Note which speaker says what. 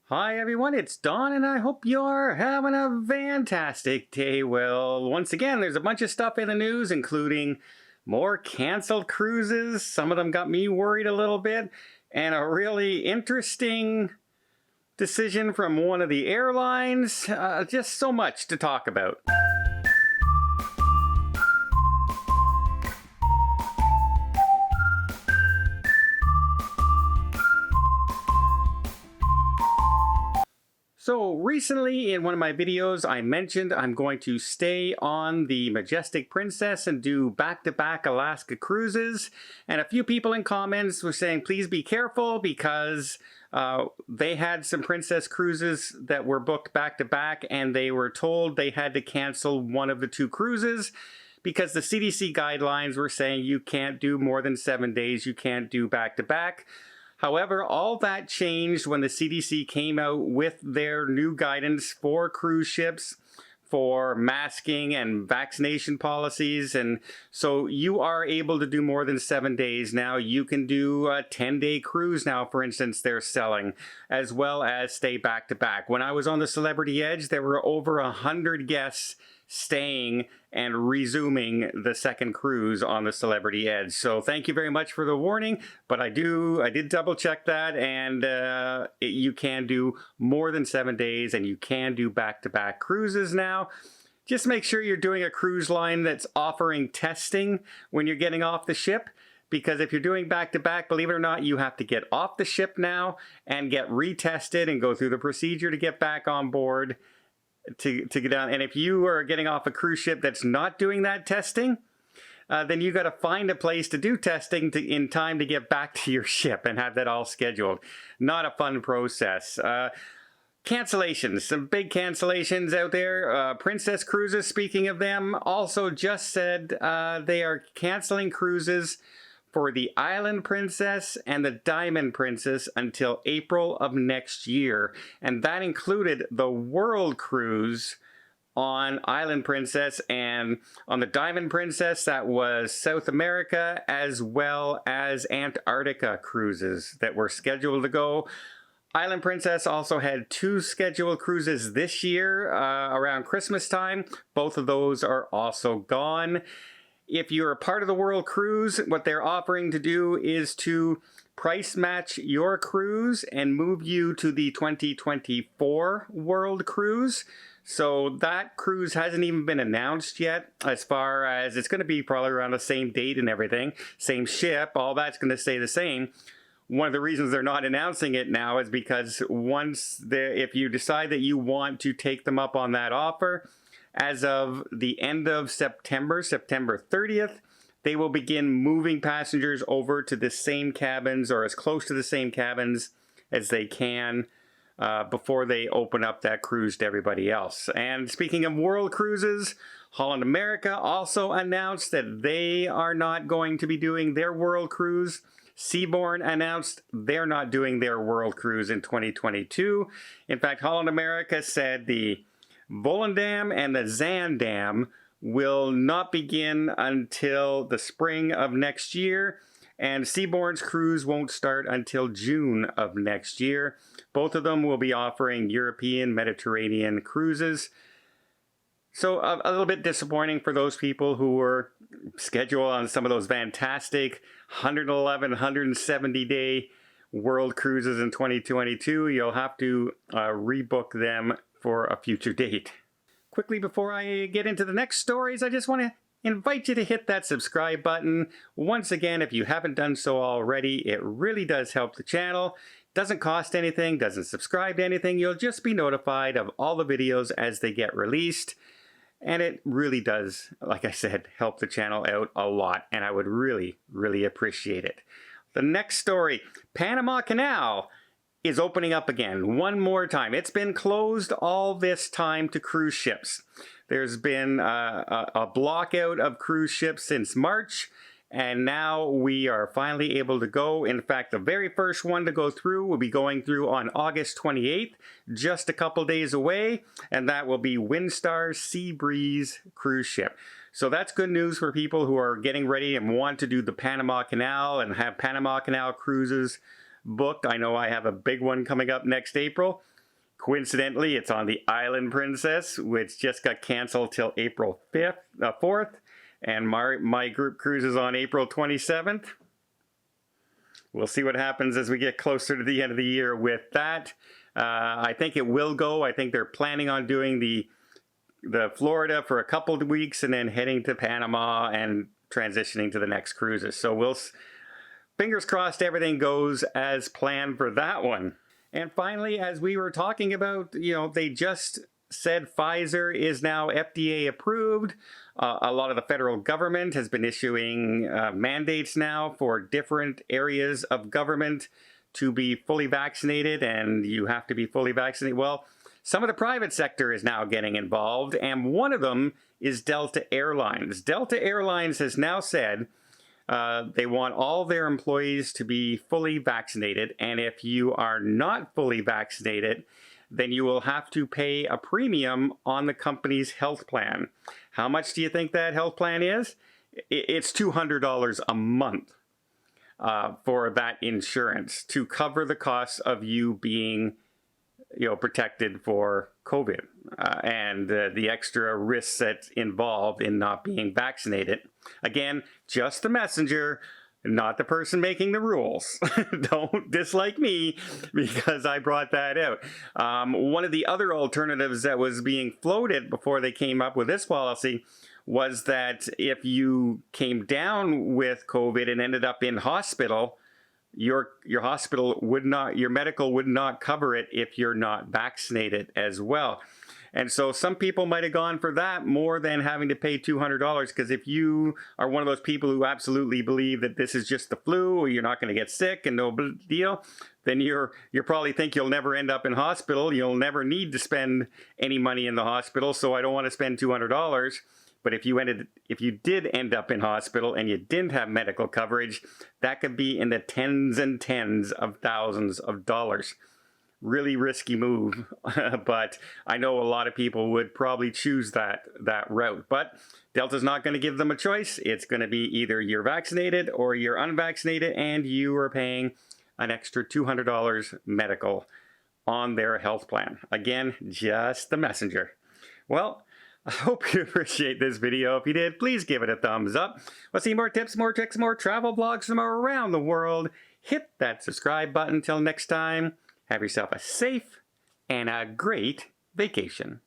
Speaker 1: Hi everyone, it's Don and I hope you're having a fantastic day. Well, once again, there's a bunch of stuff in the news, including more canceled cruises. Some of them got me worried a little bit, and a really interesting decision from one of the airlines. Just so much to talk about. So recently in one of my videos I mentioned I'm going to stay on the Majestic Princess and do back-to-back Alaska cruises, and a few people in comments were saying please be careful because they had some Princess cruises that were booked back-to-back and they were told they had to cancel one of the two cruises because the CDC guidelines were saying you can't do more than 7 days, you can't do back-to-back. However, all that changed when the CDC came out with their new guidance for cruise ships for masking and vaccination policies, and so you are able to do more than 7 days now. You can do a 10-day cruise now, for instance, they're selling, as well as stay back-to-back. When I was on the Celebrity Edge, there were over 100 guests staying and resuming the second cruise on the Celebrity Edge. So thank you very much for the warning, but I did double check that, and you can do more than 7 days and you can do back-to-back cruises now. Just make sure you're doing a cruise line that's offering testing when you're getting off the ship, because if you're doing back-to-back, believe it or not, you have to get off the ship now and get retested and go through the procedure to get back on board to get down. And if you are getting off a cruise ship that's not doing that testing, then you got to find a place to do testing in time to get back to your ship and have that all scheduled. Not a fun process. Cancellations, some big cancellations out there. Princess Cruises, speaking of them, also just said they are canceling cruises for the Island Princess and the Diamond Princess until April of next year. And that included the World Cruise on Island Princess, and on the Diamond Princess, that was South America as well as Antarctica cruises that were scheduled to go. Island Princess also had 2 scheduled cruises this year around Christmas time. Both of those are also gone. If you're a part of the World Cruise, what they're offering to do is to price match your cruise and move you to the 2024 World Cruise. So that cruise hasn't even been announced yet, as far as it's going to be probably around the same date and everything, same ship, all that's going to stay the same. One of the reasons they're not announcing it now is because if you decide that you want to take them up on that offer, as of the end of September 30th, they will begin moving passengers over to the same cabins or as close to the same cabins as they can before they open up that cruise to everybody else. And speaking of world cruises, Holland America also announced that they are not going to be doing their world cruise. Seabourn announced they're not doing their world cruise in 2022. In fact, Holland America said the Volendam and the Zaandam will not begin until the spring of next year, and Seabourn's cruise won't start until June of next year. Both of them will be offering European Mediterranean cruises. So a little bit disappointing for those people who were scheduled on some of those fantastic 111, 170-day world cruises in 2022. You'll have to rebook them for a future date. Quickly before I get into the next stories, I just want to invite you to hit that subscribe button. Once again, if you haven't done so already, it really does help the channel. Doesn't cost anything, doesn't subscribe to anything. You'll just be notified of all the videos as they get released. And it really does, like I said, help the channel out a lot, and I would really, really appreciate it. The next story, Panama Canal is opening up again one more time. It's been closed all this time to cruise ships. There's been a blockout of cruise ships since March, and now we are finally able to go. In fact, the very first one to go through will be going through on August 28th, just a couple days away, and that will be Windstar Sea Breeze cruise ship. So that's good news for people who are getting ready and want to do the Panama Canal and have Panama Canal cruises booked. I know I have a big one coming up next April. Coincidentally, it's on the Island Princess, which just got canceled till April 4th, and my group cruise is on April 27th. We'll see what happens as we get closer to the end of the year with that. I think it will go. I think they're planning on doing the Florida for a couple of weeks and then heading to Panama and transitioning to the next cruises. So fingers crossed everything goes as planned for that one. And finally, as we were talking about, they just said Pfizer is now FDA approved. A lot of the federal government has been issuing mandates now for different areas of government to be fully vaccinated, and you have to be fully vaccinated. Well, some of the private sector is now getting involved, and one of them is Delta Airlines. Delta Airlines has now said they want all their employees to be fully vaccinated, and if you are not fully vaccinated, then you will have to pay a premium on the company's health plan. How much do you think that health plan is? It's $200 a month for that insurance to cover the costs of you being protected for COVID and the extra risks that's involved in not being vaccinated. Again, just the messenger, not the person making the rules. Don't dislike me because I brought that out. One of the other alternatives that was being floated before they came up with this policy was that if you came down with COVID and ended up in hospital, your hospital your medical would not cover it if you're not vaccinated as well. And so some people might have gone for that more than having to pay $200, because if you are one of those people who absolutely believe that this is just the flu or you're not going to get sick and no big deal, then you probably think you'll never end up in hospital. You'll never need to spend any money in the hospital, so I don't want to spend $200. But if you did end up in hospital and you didn't have medical coverage, that could be in the tens and tens of thousands of dollars. Really risky move, but I know a lot of people would probably choose that route. But Delta's not going to give them a choice. It's going to be either you're vaccinated or you're unvaccinated, and you are paying an extra $200 medical on their health plan. Again, just the messenger. Well, I hope you appreciate this video. If you did, please give it a thumbs up. Want to see more tips, more tricks, more travel blogs from around the world? Hit that subscribe button. Till next time, have yourself a safe and a great vacation.